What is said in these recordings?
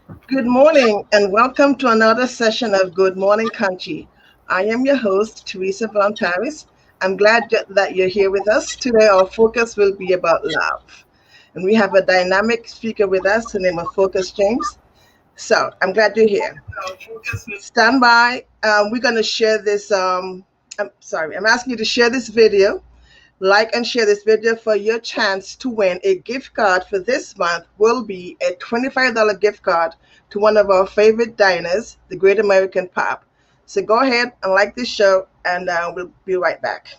Good morning and welcome to another session of Good Morning Conshy. I am your host, Teresa Von Paris. I'm glad that you're here with us. Today, our focus will be about love. And we have a dynamic speaker with us, the name of Focus James. So I'm glad you're here. Stand by. We're going to share this. I'm asking you to share this video. Like and share this video for your chance to win a gift card for this month will be a $25 gift card to one of our favorite diners, the Great American Pub. So go ahead and like this show and we'll be right back.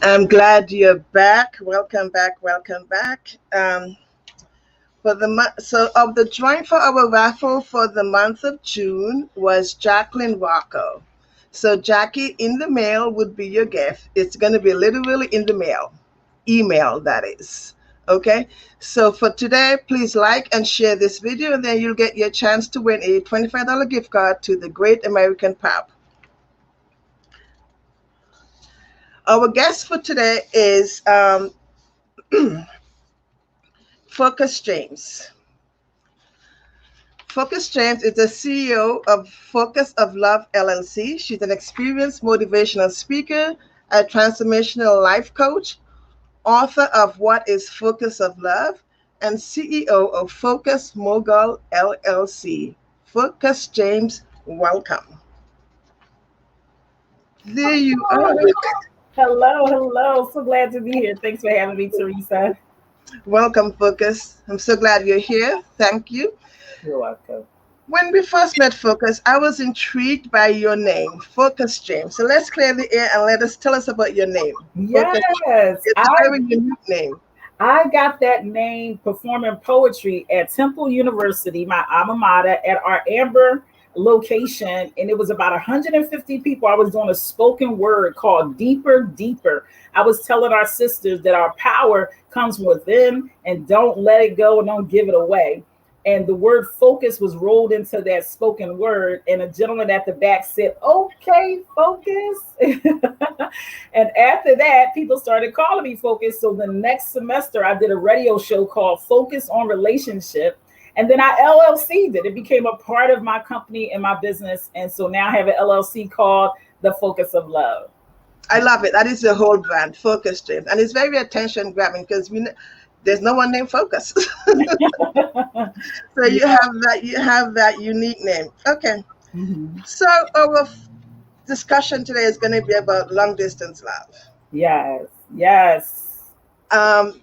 I'm glad you're back. Welcome back. Welcome back. For the of the drawing for our raffle for the month of June was Jacqueline Rocco. So Jackie, in the mail would be your gift. It's going to be literally in the mail, email that is. Okay. So for today, please like and share this video, and then you'll get your chance to win a $25 gift card to the Great American Pub. Our guest for today is Focus James. Focus James is the CEO of Focus of Love LLC. She's an experienced motivational speaker, a transformational life coach, author of What is Focus of Love, and CEO of Focus Mogul LLC. Focus James, welcome. There you are. Hello. So glad to be here. Thanks for having me, Teresa. Welcome, Focus. I'm so glad you're here. Thank you. You're welcome. When we first met, Focus, I was intrigued by your name, Focus James. So let's clear the air and tell us about your name. Yes, Focus. It's a very unique name. I got that name performing poetry at Temple University, my alma mater, at our Amber location, and it was about 150 people. I was doing a spoken word called Deeper, Deeper. I was telling our sisters that our power comes within and don't let it go and don't give it away. And the word focus was rolled into that spoken word. And a gentleman at the back said, "Okay, focus." And after that, people started calling me Focus. So the next semester, I did a radio show called Focus on Relationship. And then I LLC'd it. It became a part of my company and my business. And so now I have an LLC called The Focus of Love. I love it. That is the whole brand, Focus James. And it's very attention grabbing because there's no one named Focus. So you have that unique name. Okay. Mm-hmm. So our discussion today is going to be about long distance love. Yes.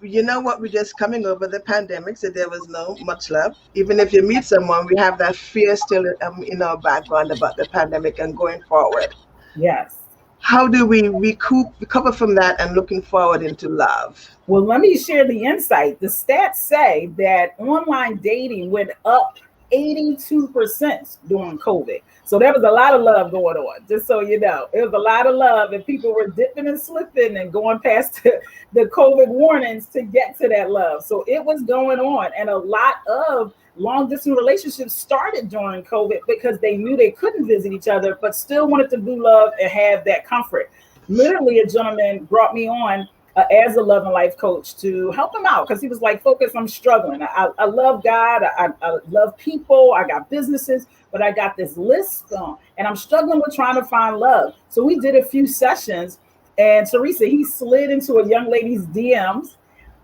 You know what? We're just coming over the pandemic, so there was no much love. Even if you meet someone, we have that fear still in our background about the pandemic and going forward. Yes. How do we recover from that and looking forward into love? Well, let me share the insight. The stats say that online dating went up 82% during COVID. So there was a lot of love going on, just so you know. It was a lot of love, and people were dipping and slipping and going past the COVID warnings to get to that love. So it was going on, and a lot of long distance relationships started during COVID because they knew they couldn't visit each other, but still wanted to do love and have that comfort. Literally, a gentleman brought me on as a love and life coach to help him out because he was like, "Focus, I'm struggling. I love God. I love people. I got businesses, but I got this list and I'm struggling with trying to find love." So we did a few sessions, and Teresa, he slid into a young lady's DMs.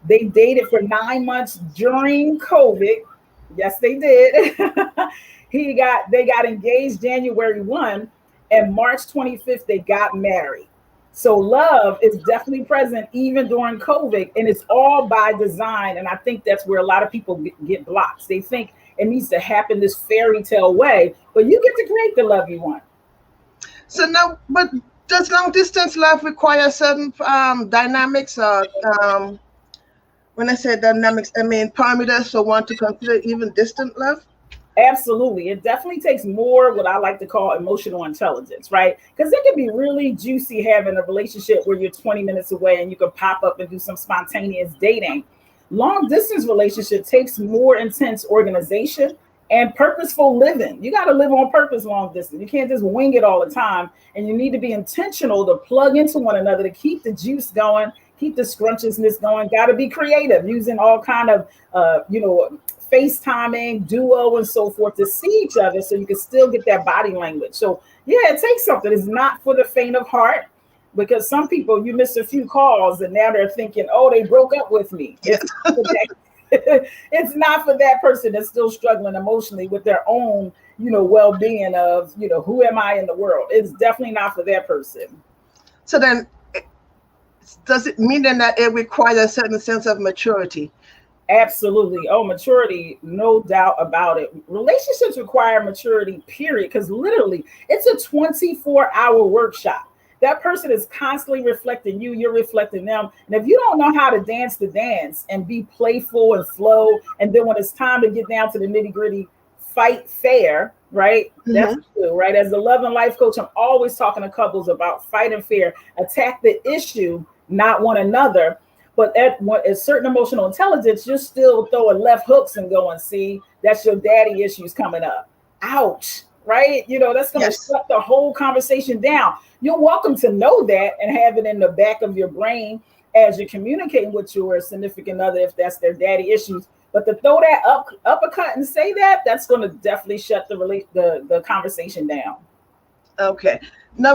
They dated for 9 months during COVID. Yes, they did. They got engaged January 1, and March 25th, they got married. So love is definitely present even during COVID, and it's all by design. And I think that's where a lot of people get blocked. They think it needs to happen this fairy tale way, but you get to create the love you want. So now, but does long distance love require certain dynamics or when I say dynamics, I mean parameters for one to consider even distant love? Absolutely. It definitely takes more what I like to call emotional intelligence, right? Because it can be really juicy having a relationship where you're 20 minutes away and you can pop up and do some spontaneous dating. Long distance relationship takes more intense organization and purposeful living. You got to live on purpose long distance. You can't just wing it all the time. And you need to be intentional to plug into one another to keep the juice going, keep the scrumptiousness going. Got to be creative using all kind of, FaceTiming, duo, and so forth to see each other so you can still get that body language. So, yeah, it takes something. It's not for the faint of heart because some people, you miss a few calls and now they're thinking, oh, they broke up with me. Yes. It's not for that person that's still struggling emotionally with their own, well-being of, who am I in the world? It's definitely not for that person. So then, does it mean then that it requires a certain sense of maturity? Absolutely. Oh, maturity, no doubt about it. Relationships require maturity, period. Because literally, it's a 24-hour workshop. That person is constantly reflecting you, you're reflecting them. And if you don't know how to dance the dance and be playful and flow, and then when it's time to get down to the nitty gritty, fight fair, right? That's Hmm. true, right? As a love and life coach, I'm always talking to couples about fighting fair, attack the issue, not one another. But at certain emotional intelligence, you're still throwing left hooks and going, see, that's your daddy issues coming up. Ouch, right? That's going to Yes. shut the whole conversation down. You're welcome to know that and have it in the back of your brain as you're communicating with your significant other if that's their daddy issues. But to throw that uppercut and say that, that's going to definitely shut the conversation down. Okay. Now,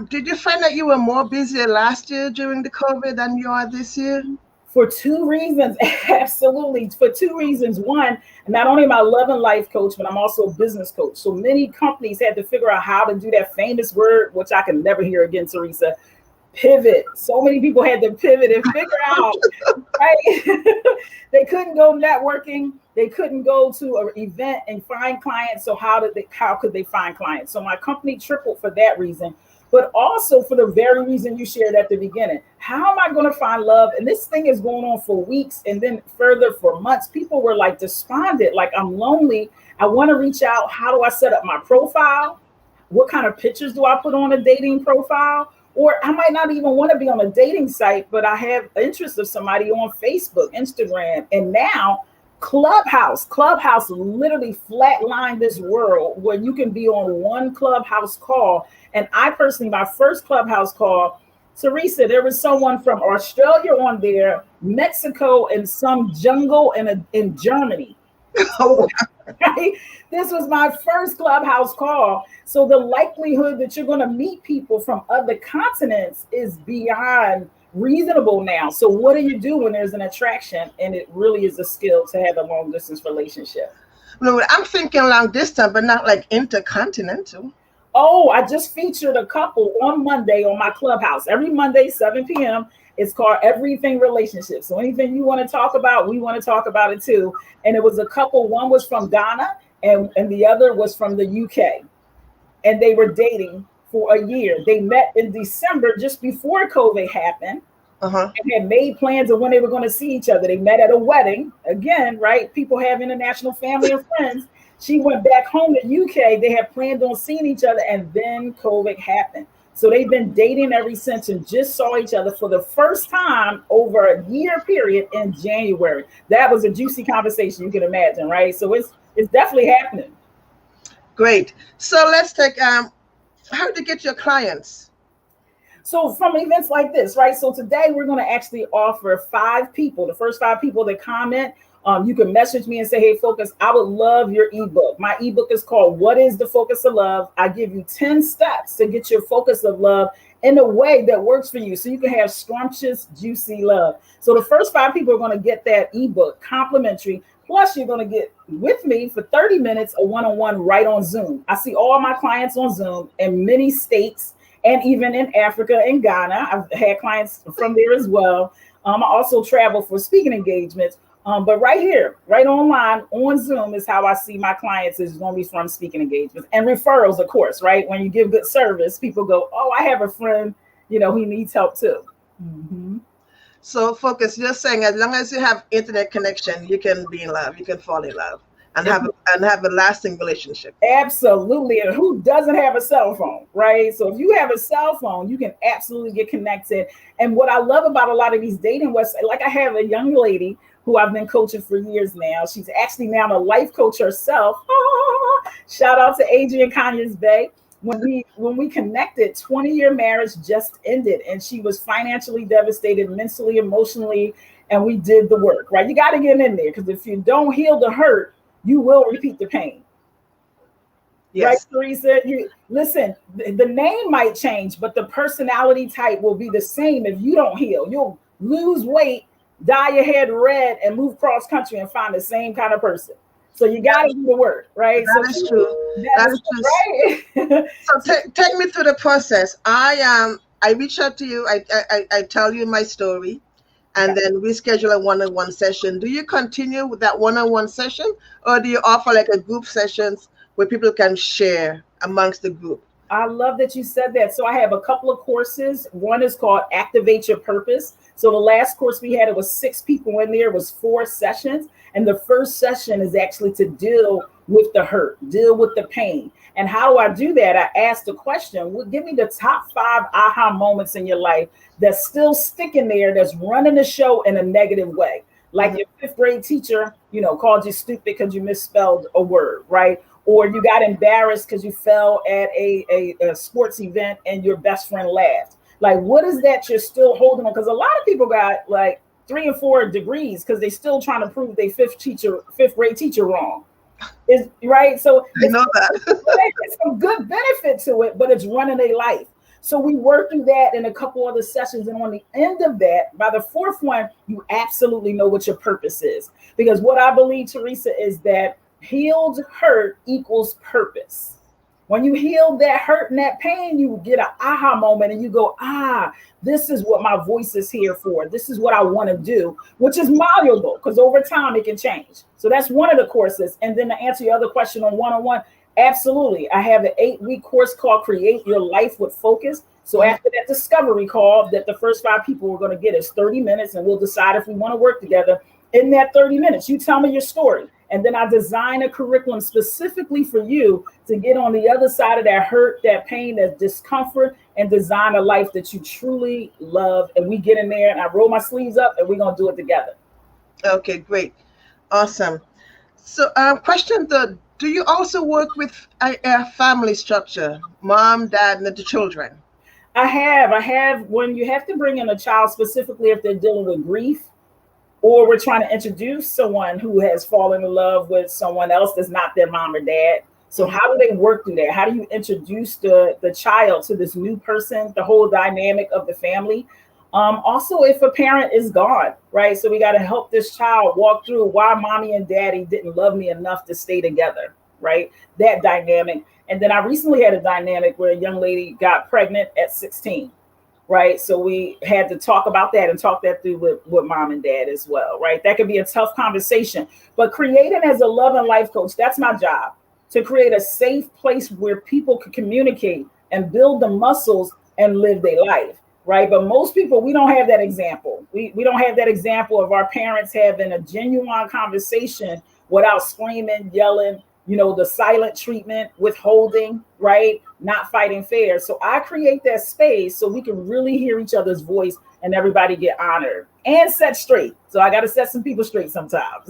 did you find that you were more busy last year during the COVID than you are this year? For two reasons. Absolutely, for two reasons. One, not only am I a love and life coach, but I'm also a business coach. So many companies had to figure out how to do that famous word, which I can never hear again, Teresa, pivot. So many people had to pivot and figure out, right? They couldn't go networking. They couldn't go to an event and find clients. So how could they find clients? So my company tripled for that reason, but also for the very reason you shared at the beginning. How am I going to find love? And this thing is going on for weeks and then further for months. People were like despondent, like I'm lonely. I want to reach out. How do I set up my profile? What kind of pictures do I put on a dating profile? Or I might not even want to be on a dating site, but I have interest of somebody on Facebook, Instagram, and now Clubhouse. Clubhouse literally flatlined this world where you can be on one Clubhouse call. And I personally, my first Clubhouse call, Teresa, there was someone from Australia on there, Mexico, and some jungle in Germany. Oh, So, right? This was my first Clubhouse call. So the likelihood that you're going to meet people from other continents is beyond reasonable now. So what do you do when there's an attraction and it really is a skill to have a long distance relationship? no, I'm thinking long distance, but not like intercontinental. Oh, I just featured a couple on Monday on my Clubhouse. Every Monday, 7 p.m. It's called Everything Relationship. So anything you want to talk about, we want to talk about it too. And it was a couple. One was from Ghana and the other was from the UK. And they were dating for a year. They met in December just before COVID happened Uh-huh. and had made plans of when they were going to see each other. They met at a wedding. Again, right? People have international family and friends. She went back home to UK. They had planned on seeing each other, and then COVID happened. So they've been dating ever since and just saw each other for the first time over a year period in January. That was a juicy conversation you can imagine, right? So it's definitely happening. Great. So let's take how to get your clients. So from events like this, right? So today we're going to actually offer 5 people. The first 5 people that comment, you can message me and say, hey, Focus, I would love your ebook. My ebook is called What is the Focus of Love? I give you 10 steps to get your focus of love in a way that works for you so you can have scrumptious, juicy love. So the first 5 people are going to get that ebook complimentary. Plus, you're going to get with me for 30 minutes a one-on-one right on Zoom. I see all my clients on Zoom in many states and even in Africa and Ghana. I've had clients from there as well. I also travel for speaking engagements. But right here, right online, on Zoom is how I see my clients is going to be from speaking engagements and referrals, of course, right? When you give good service, people go, oh, I have a friend, he needs help too. Mm-hmm. So, focus, you're saying as long as you have internet connection, you can be in love, you can fall in love and If have a lasting relationship. Absolutely. And who doesn't have a cell phone, right? So if you have a cell phone, you can absolutely get connected. And what I love about a lot of these dating websites, like I have a young lady who I've been coaching for years now. She's actually now a life coach herself. Shout out to Adrian Conyers Bay. When we connected, 20-year marriage just ended, and she was financially devastated, mentally, emotionally, and we did the work, right? You got to get in there because if you don't heal the hurt, you will repeat the pain. Right, Yes. Teresa? You listen, the name might change, but the personality type will be the same if you don't heal. You'll lose weight, dye your hair red, and move cross country and find the same kind of person. So you got to do the work, right? So That is true. that That is is true. right. So take me through the process. I reach out to you. I tell you my story, Yeah. and then we schedule a one-on-one session. Do you continue with that one-on-one session, or do you offer like a group sessions where people can share amongst the group? I love that you said that. So I have a couple of courses. One is called Activate Your Purpose. So the last course we had, it was 6 people in there, it was 4 sessions. And the first session is actually to deal with the hurt, deal with the pain. And how do I do that? I asked the question, well, give me the top 5 aha moments in your life that's still sticking there, that's running the show in a negative way. Like Mhm. your fifth grade teacher, called you stupid because you misspelled a word, right? Or you got embarrassed because you fell at a sports event and your best friend laughed. Like, what is that you're still holding on? Because a lot of people got like 3 and 4 degrees because they still trying to prove they fifth grade teacher wrong. Is right. So I know that. it's some good benefit to it, but it's running a life. So we work through that in a couple other sessions. And on the end of that, by the fourth one, you absolutely know what your purpose is. Because what I believe, Teresa, is that healed hurt equals purpose. When you heal that hurt and that pain, you get an aha moment and you go, this is what my voice is here for. This is what I want to do, which is malleable because over time it can change. So that's one of the courses. And then to answer your other question on one-on-one, absolutely. I have an 8-week course called Create Your Life with Focus. So after that discovery call that the first 5 people we're going to get is 30 minutes and we'll decide if we want to work together. In that 30 minutes, you tell me your story. And then I design a curriculum specifically for you to get on the other side of that hurt, that pain, that discomfort, and design a life that you truly love. And we get in there and I roll my sleeves up and we're going to do it together. Okay, great. Awesome. So, question though, do you also work with a family structure, mom, dad, and the children? I have when you have to bring in a child specifically if they're dealing with grief or we're trying to introduce someone who has fallen in love with someone else that's not their mom or dad. So Mhm. how do they work through that? How do you introduce the child to this new person, the whole dynamic of the family? Also, if a parent is gone, right? So we got to help this child walk through why mommy and daddy didn't love me enough to stay together, right? That dynamic. And then I recently had a dynamic where a young lady got pregnant at 16, right? So we had to talk about that and talk that through with mom and dad as well, right? That could be a tough conversation, but creating as a love and life coach, that's my job, to create a safe place where people can communicate and build the muscles and live their life, right? But most people, we don't have that example. We don't have that example of our parents having a genuine conversation without screaming, yelling, the silent treatment, withholding, right? Not fighting fair. So I create that space so we can really hear each other's voice and everybody get honored and set straight. So I got to set some people straight sometimes.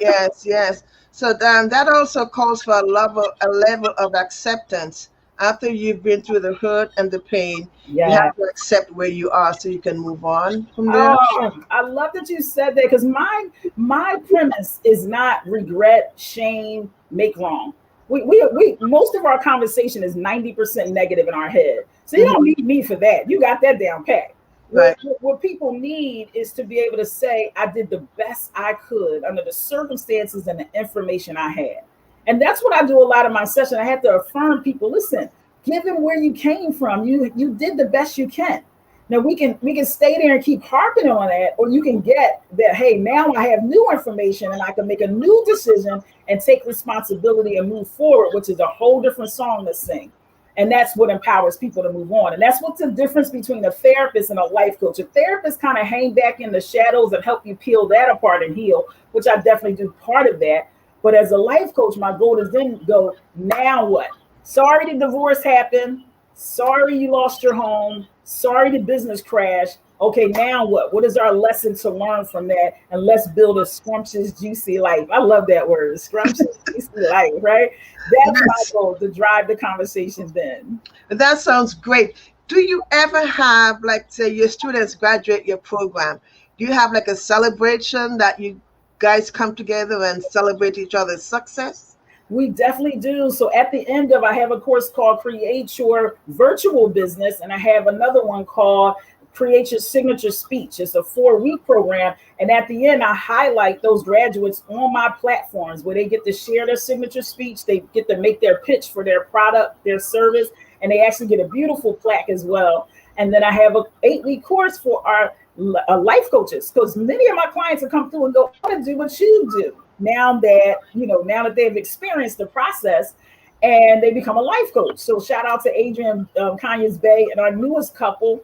Yes, yes. So that also calls for a level of acceptance. After you've been through the hurt and the pain, you Yeah. have to accept where you are so you can move on from there. Oh, I love that you said that because my premise is not regret, shame, make wrong. We most of our conversation is 90% negative in our head. So you don't Hmm. need me for that. You got that down pat. What, Right. what people need is to be able to say, I did the best I could under the circumstances and the information I had. And that's what I do a lot of my session. I have to affirm people, listen, given where you came from, you did the best you can. Now we can stay there and keep harping on that, or you can get that, hey, now I have new information and I can make a new decision and take responsibility and move forward, which is a whole different song to sing. And that's what empowers people to move on. And that's what's the difference between a therapist and a life coach. A therapist kind of hang back in the shadows and help you peel that apart and heal, which I definitely do part of that. But as a life coach, my goal is then go, now what? Sorry the divorce happened. Sorry you lost your home. Sorry the business crashed. Okay, now what? What is our lesson to learn from that? And let's build a scrumptious, juicy life. I love that word, scrumptious, juicy life, right? That's my Yes, goal, to drive the conversation then. that sounds great. Do you ever have, like, say, your students graduate your program? Do you have like a celebration that you guys come together and celebrate each other's success? We definitely do. So at the end of, I have a course called Create Your Virtual Business, and I have another one called Create Your Signature Speech. It's a 4-week program. And at the end, I highlight those graduates on my platforms where they get to share their signature speech. They get to make their pitch for their product, their service, and they actually get a beautiful plaque as well. And then I have a 8-week course for our life coaches, because many of my clients will come through and go, I want to do what you do. Now that they've experienced the process, and they become a life coach. So shout out to Adrian Conyers Bay and our newest couple,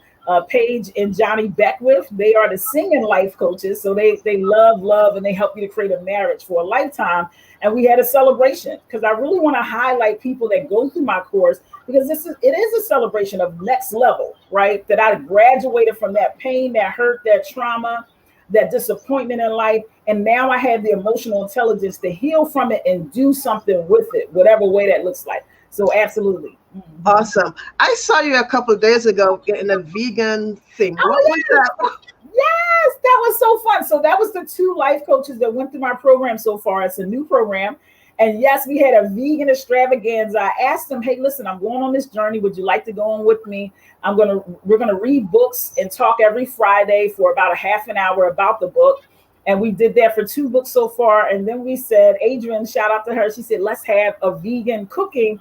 Paige and Johnny Beckwith. They are the singing life coaches. So they love, and they help you to create a marriage for a lifetime. And we had a celebration because I really want to highlight people that go through my course, because it is a celebration of next level, right? That I graduated from that pain, that hurt, that trauma, that disappointment in life. And now I have the emotional intelligence to heal from it and do something with it, whatever way that looks like. So absolutely. Mhm. Awesome. I saw you a couple of days ago in a vegan thing. What Oh, was that? yes, that was so fun. So that was the 2 life coaches that went through my program so far. It's a new program. And yes, we had a vegan extravaganza. I asked them, hey, listen, I'm going on this journey. Would you like to go on with me? We're gonna read books and talk every Friday for about a half an hour about the book. And we did that for 2 books so far. And then we said, Adrian, shout out to her. She said, let's have a vegan cooking,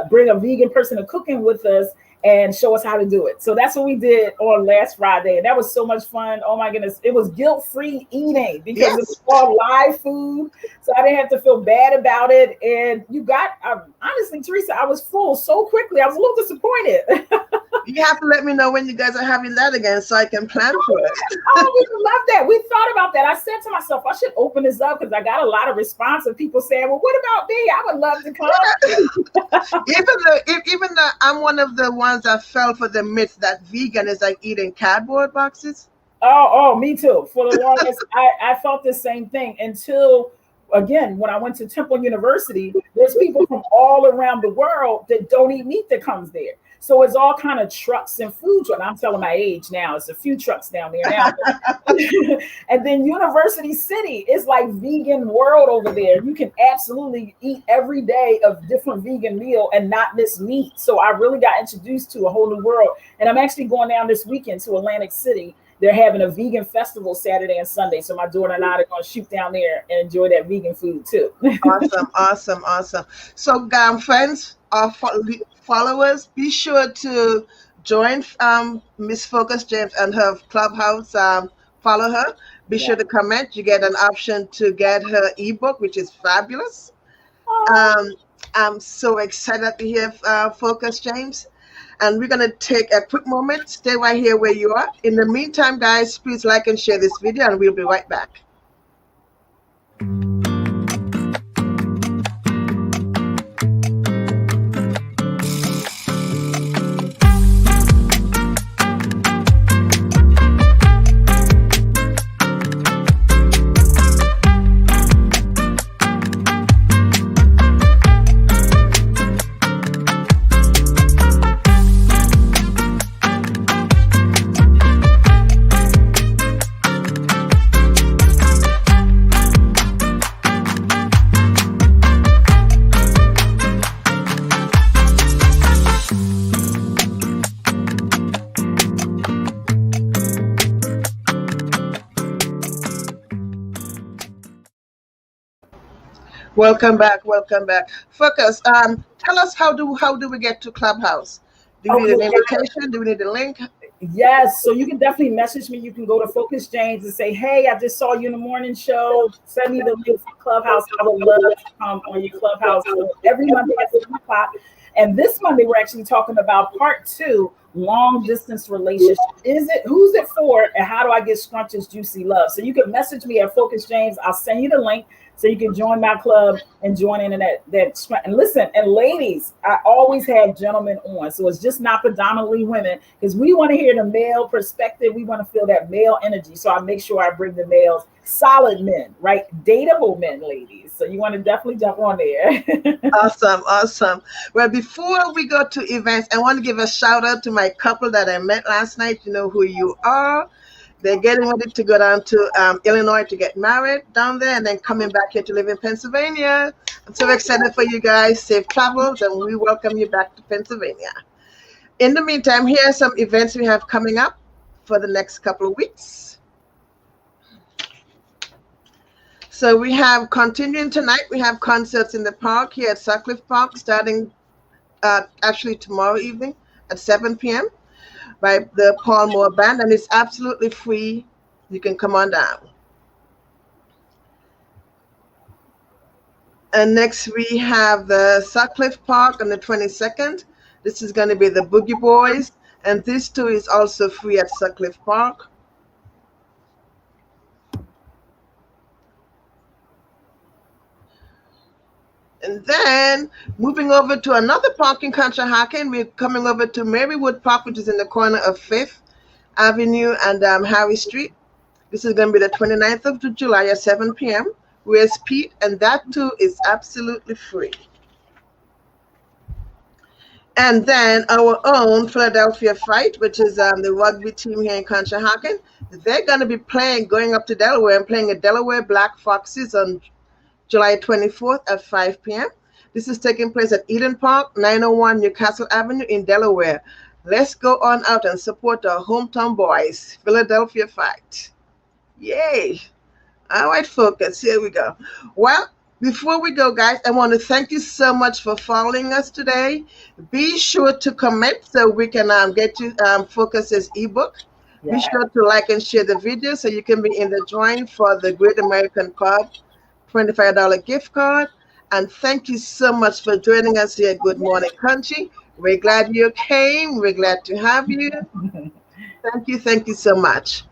bring a vegan person to cooking with us and show us how to do it. So that's what we did on last Friday. And that was so much fun. Oh my goodness. It was guilt-free eating because it was Yes. all live food. So I didn't have to feel bad about it. And honestly, Teresa, I was full so quickly. I was a little disappointed. You have to let me know when you guys are having that again so I can plan for it. Oh, we love that. We thought about that. I said to myself, I should open this up because I got a lot of response of people saying, well, what about me? I would love to come. Even though I'm one of the ones that fell for the myth that vegan is like eating cardboard boxes. Me too. For the longest, I felt the same thing until, again, when I went to Temple University, there's people from all around the world that don't eat meat that comes there. So it's all kind of trucks and food trucks. I'm telling my age now. It's a few trucks down there now. And then University City is like vegan world over there. You can absolutely eat every day of different vegan meal and not miss meat. So I really got introduced to a whole new world. And I'm actually going down this weekend to Atlantic City. They're having a vegan festival Saturday and Sunday. So my daughter and I are going to shoot down there and enjoy that vegan food too. Awesome. So, friends, our followers, be sure to join Miss Focus James and her clubhouse. Follow her. Be Yeah. sure to comment. You get an option to get her ebook, which is fabulous. Oh, Um, I'm so excited to hear Focus James. And we're going to take a quick moment. Stay right here where you are. In the meantime, guys, please like and share this video, and we'll be right back. Welcome back. Focus. Tell us how do we get to Clubhouse? Do we need okay. an invitation? Do we need a link? Yes, so you can definitely message me. You can go to Focus James and say, "Hey, I just saw you in the morning show. Send me the link for Clubhouse. I would love to come on your Clubhouse show every Monday at 7 o'clock." And this Monday, we're actually talking about part two: long distance relationship. Is it who's it for, and how do I get scrumptious, juicy love? So you can message me at Focus James. I'll send you the link so you can join my club and join in that. And listen, and ladies, I always have gentlemen on, so it's just not predominantly women because we want to hear the male perspective. We want to feel that male energy. So I make sure I bring the males, solid men, right, dateable men, ladies. So you want to definitely jump on there. Awesome, awesome. Well, before we go to events, I want to give a shout out to my couple that I met last night. You know who you are. They're getting ready to go down to Illinois to get married down there and then coming back here to live in Pennsylvania. I'm so excited for you guys. Safe travels, and we welcome you back to Pennsylvania. In the meantime, here are some events we have coming up for the next couple of weeks. So we have continuing tonight, we have concerts in the park here at Sutcliffe Park starting actually tomorrow evening at 7 p.m. by the Paul Moore Band, and it's absolutely free. You can come on down. And next we have the Sutcliffe Park on the 22nd. This is going to be the Boogie Boys, and this too is also free at Sutcliffe Park. And then moving over to another park in Conshohocken, we're coming over to Marywood Park, which is in the corner of 5th Avenue and Harry Street. This is going to be the 29th of July at 7 p.m. Where's Pete? And that too is absolutely free. And then our own Philadelphia Fight, which is the rugby team here in Conshohocken, they're going to be going up to Delaware and playing at Delaware Black Foxes on July 24th at 5 p.m. This is taking place at Eden Park, 901 Newcastle Avenue in Delaware. Let's go on out and support our hometown boys, Philadelphia Fight. Yay! All right, focus. Here we go. Well, before we go, guys, I want to thank you so much for following us today. Be sure to comment so we can get you Focus's ebook. Yeah. Be sure to like and share the video so you can be in the drawing for the Great American Pub $25 gift card. And thank you so much for joining us here at Good Morning Conshy. We're glad you came. We're glad to have you. Thank you so much.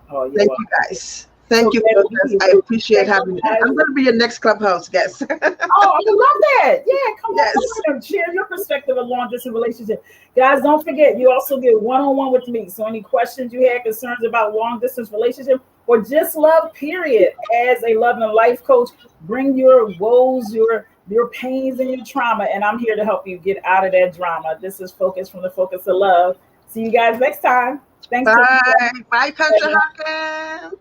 Oh, thank you, guys. Thank you, folks. I appreciate having you. I'm going to be your next Clubhouse guest. Oh, I love that. Yeah, come on and share your perspective of long distance relationship. Guys, don't forget, you also get one-on-one with me. So any questions you have, concerns about long distance relationship, or just love, period, as a love and life coach, bring your woes, your pains, and your trauma, and I'm here to help you get out of that drama. This is Focus from the Focus of Love. See you guys next time. Thanks. Bye. Bye, Conshohocken.